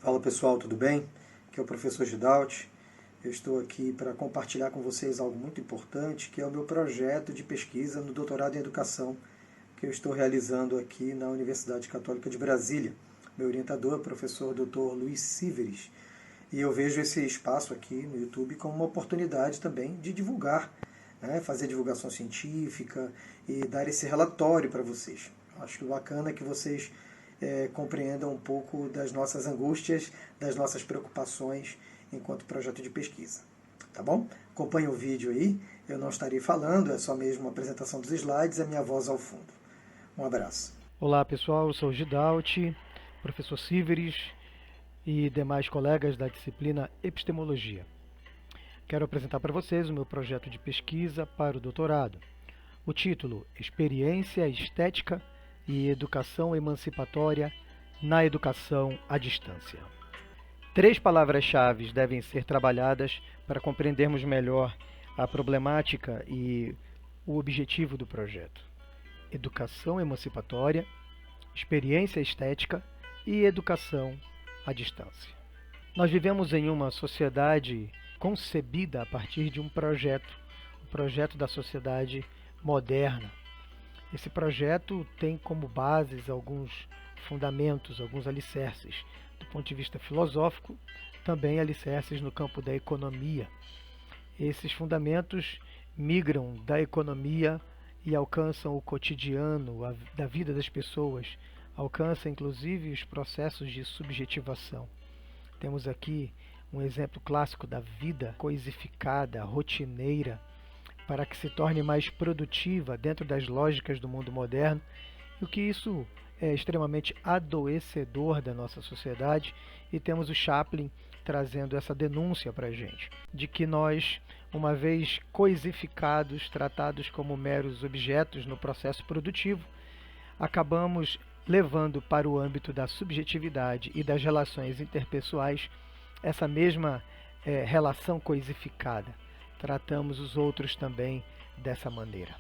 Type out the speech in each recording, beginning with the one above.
Fala pessoal, tudo bem? Aqui é o professor Gidalt. Eu estou aqui para compartilhar com vocês algo muito importante, que é o meu projeto de pesquisa no doutorado em educação, que eu estou realizando aqui na Universidade Católica de Brasília. Meu orientador é o professor Dr. Luiz Síveres, e eu vejo esse espaço aqui no YouTube como uma oportunidade também de divulgar, fazer divulgação científica e dar esse relatório para vocês. Acho bacana que vocês compreendam um pouco das nossas angústias, das nossas preocupações enquanto projeto de pesquisa. Tá bom? Acompanhe o vídeo aí, eu não estarei falando, é só mesmo uma apresentação dos slides e a minha voz ao fundo. Um abraço. Olá pessoal, eu sou o Gidalt, professor Síveres e demais colegas da disciplina Epistemologia. Quero apresentar para vocês o meu projeto de pesquisa para o doutorado. O título: Experiência Estética e Educação Emancipatória na Educação à Distância. 3 palavras-chave devem ser trabalhadas para compreendermos melhor a problemática e o objetivo do projeto: educação emancipatória, experiência estética e educação à distância. Nós vivemos em uma sociedade concebida a partir de um projeto, o projeto da sociedade moderna. Esse projeto tem como bases alguns fundamentos, alguns alicerces. Do ponto de vista filosófico, também alicerces no campo da economia. Esses fundamentos migram da economia e alcançam o cotidiano da vida das pessoas, alcançam inclusive os processos de subjetivação. Temos aqui um exemplo clássico da vida coisificada, rotineira, para que se torne mais produtiva dentro das lógicas do mundo moderno, e o que isso é extremamente adoecedor da nossa sociedade, e temos o Chaplin trazendo essa denúncia para a gente, de que nós, uma vez coisificados, tratados como meros objetos no processo produtivo, acabamos levando para o âmbito da subjetividade e das relações interpessoais essa mesma relação coisificada. Tratamos os outros também dessa maneira.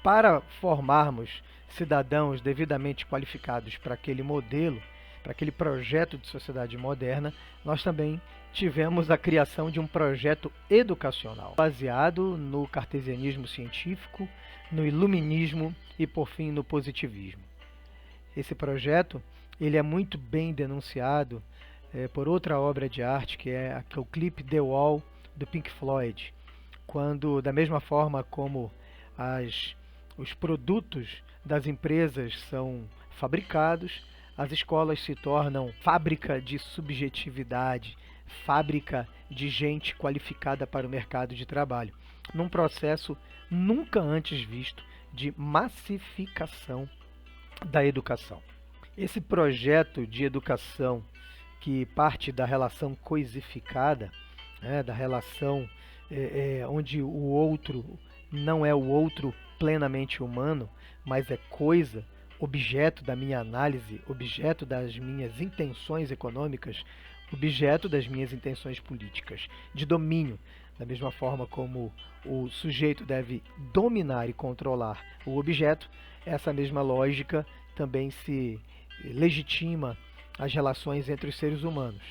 Para formarmos cidadãos devidamente qualificados para aquele modelo, para aquele projeto de sociedade moderna, nós também tivemos a criação de um projeto educacional, baseado no cartesianismo científico, no iluminismo e, por fim, no positivismo. Esse projeto ele é muito bem denunciado por outra obra de arte, que é o clipe The Wall, do Pink Floyd, quando, da mesma forma como os produtos das empresas são fabricados, as escolas se tornam fábrica de subjetividade, fábrica de gente qualificada para o mercado de trabalho, num processo nunca antes visto de massificação da educação. Esse projeto de educação que parte da relação coisificada, da relação onde o outro não é o outro plenamente humano, mas é coisa, objeto da minha análise, objeto das minhas intenções econômicas, objeto das minhas intenções políticas, de domínio, da mesma forma como o sujeito deve dominar e controlar o objeto, essa mesma lógica também se legitima as relações entre os seres humanos.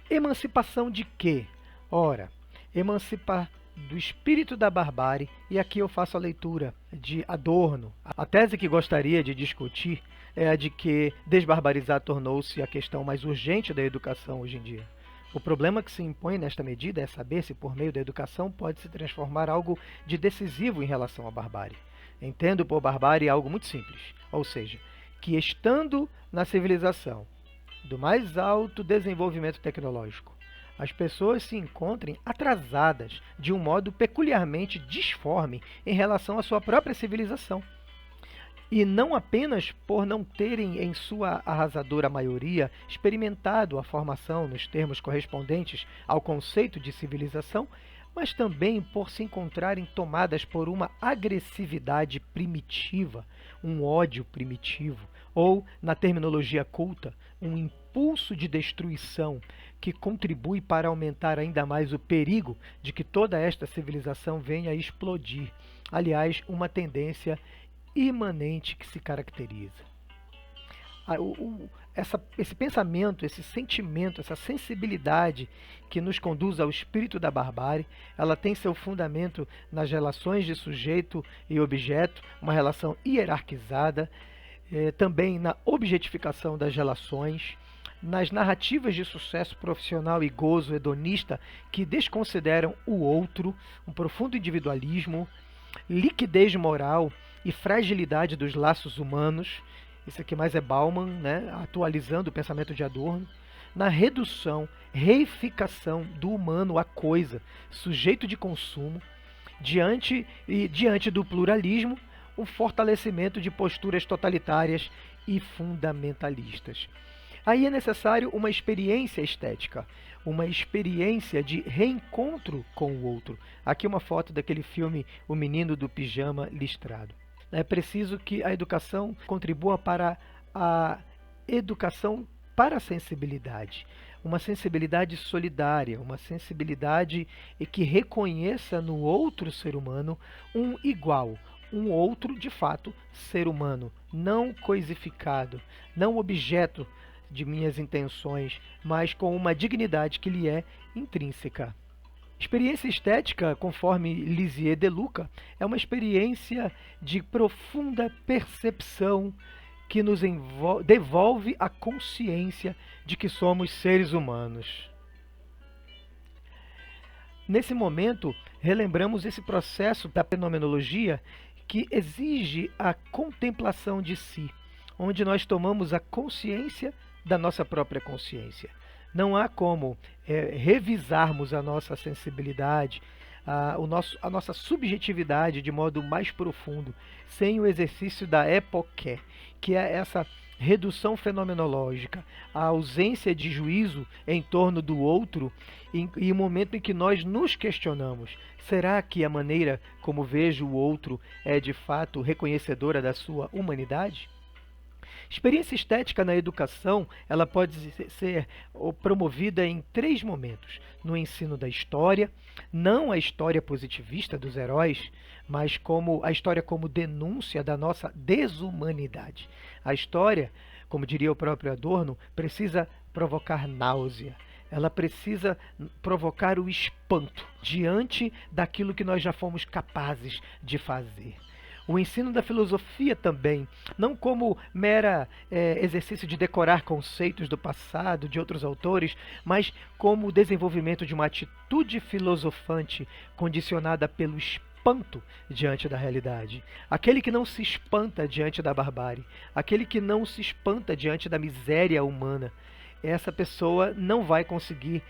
Emancipação de quê? Ora, emancipar do espírito da barbárie, e aqui eu faço a leitura de Adorno. A tese que gostaria de discutir é a de que desbarbarizar tornou-se a questão mais urgente da educação hoje em dia. O problema que se impõe nesta medida é saber se por meio da educação pode se transformar algo de decisivo em relação à barbárie. Entendo por barbárie algo muito simples, ou seja, que estando na civilização do mais alto desenvolvimento tecnológico, as pessoas se encontrem atrasadas de um modo peculiarmente disforme em relação à sua própria civilização. E não apenas por não terem, em sua arrasadora maioria, experimentado a formação nos termos correspondentes ao conceito de civilização, mas também por se encontrarem tomadas por uma agressividade primitiva, um ódio primitivo, ou, na terminologia culta, um impulso de destruição que contribui para aumentar ainda mais o perigo de que toda esta civilização venha a explodir. Aliás, uma tendência imanente que se caracteriza. esse pensamento, esse sentimento, essa sensibilidade que nos conduz ao espírito da barbárie, ela tem seu fundamento nas relações de sujeito e objeto, uma relação hierarquizada, também na objetificação das relações, nas narrativas de sucesso profissional e gozo hedonista que desconsideram o outro, um profundo individualismo, liquidez moral e fragilidade dos laços humanos. Isso aqui mais é Bauman, né, atualizando o pensamento de Adorno, na redução, reificação do humano à coisa, sujeito de consumo, diante do pluralismo, o fortalecimento de posturas totalitárias e fundamentalistas. Aí é necessário uma experiência estética, uma experiência de reencontro com o outro. Aqui uma foto daquele filme O Menino do Pijama Listrado. É preciso que a educação contribua para a educação para a sensibilidade, uma sensibilidade solidária, uma sensibilidade que reconheça no outro ser humano um igual, um outro, de fato, ser humano, não coisificado, não objeto de minhas intenções, mas com uma dignidade que lhe é intrínseca. Experiência estética, conforme Lisieux de Luca, é uma experiência de profunda percepção que nos devolve a consciência de que somos seres humanos. Nesse momento, relembramos esse processo da fenomenologia que exige a contemplação de si, onde nós tomamos a consciência da nossa própria consciência. Não há como revisarmos a nossa sensibilidade, a nossa subjetividade de modo mais profundo, sem o exercício da epoché, que é essa redução fenomenológica, a ausência de juízo em torno do outro, e o momento em que nós nos questionamos: será que a maneira como vejo o outro é de fato reconhecedora da sua humanidade? Experiência estética na educação, ela pode ser promovida em 3 momentos. No ensino da história, não a história positivista dos heróis, mas como a história como denúncia da nossa desumanidade. A história, como diria o próprio Adorno, precisa provocar náusea. Ela precisa provocar o espanto diante daquilo que nós já fomos capazes de fazer. O ensino da filosofia também, não como mera exercício de decorar conceitos do passado, de outros autores, mas como o desenvolvimento de uma atitude filosofante condicionada pelo espanto diante da realidade. Aquele que não se espanta diante da barbárie, aquele que não se espanta diante da miséria humana, essa pessoa não vai conseguir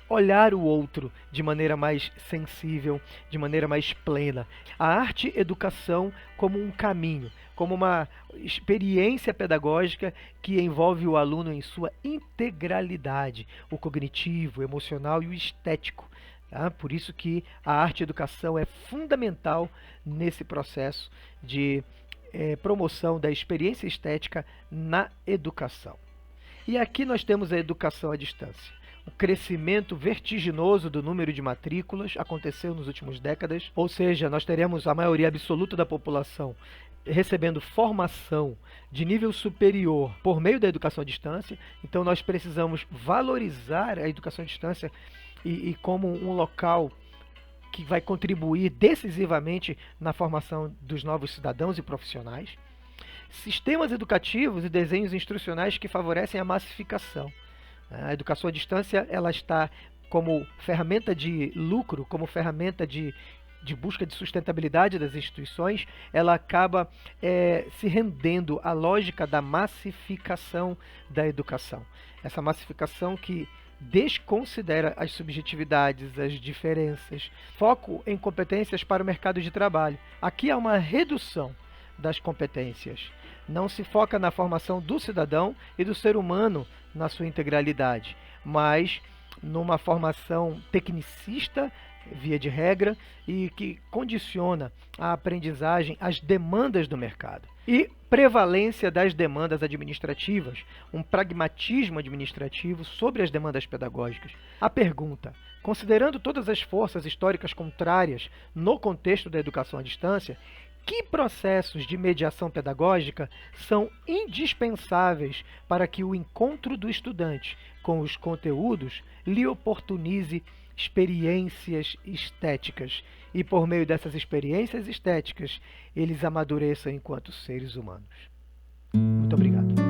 olhar o outro de maneira mais sensível, de maneira mais plena. A arte-educação como um caminho, como uma experiência pedagógica que envolve o aluno em sua integralidade, o cognitivo, o emocional e o estético. Tá? Por isso que a arte-educação é fundamental nesse processo de promoção da experiência estética na educação. E aqui nós temos a educação à distância. O crescimento vertiginoso do número de matrículas aconteceu nas últimas décadas, ou seja, nós teremos a maioria absoluta da população recebendo formação de nível superior por meio da educação à distância. Então nós precisamos valorizar a educação à distância e como um local que vai contribuir decisivamente na formação dos novos cidadãos e profissionais. Sistemas educativos e desenhos instrucionais que favorecem a massificação. A educação à distância ela está como ferramenta de lucro, como ferramenta de busca de sustentabilidade das instituições, ela acaba se rendendo à lógica da massificação da educação. Essa massificação que desconsidera as subjetividades, as diferenças, foco em competências para o mercado de trabalho. Aqui há uma redução das competências. Não se foca na formação do cidadão e do ser humano na sua integralidade, mas numa formação tecnicista, via de regra, e que condiciona a aprendizagem às demandas do mercado. E prevalência das demandas administrativas, um pragmatismo administrativo sobre as demandas pedagógicas. A pergunta: considerando todas as forças históricas contrárias no contexto da educação à distância, que processos de mediação pedagógica são indispensáveis para que o encontro do estudante com os conteúdos lhe oportunize experiências estéticas e, por meio dessas experiências estéticas, eles amadureçam enquanto seres humanos. Muito obrigado.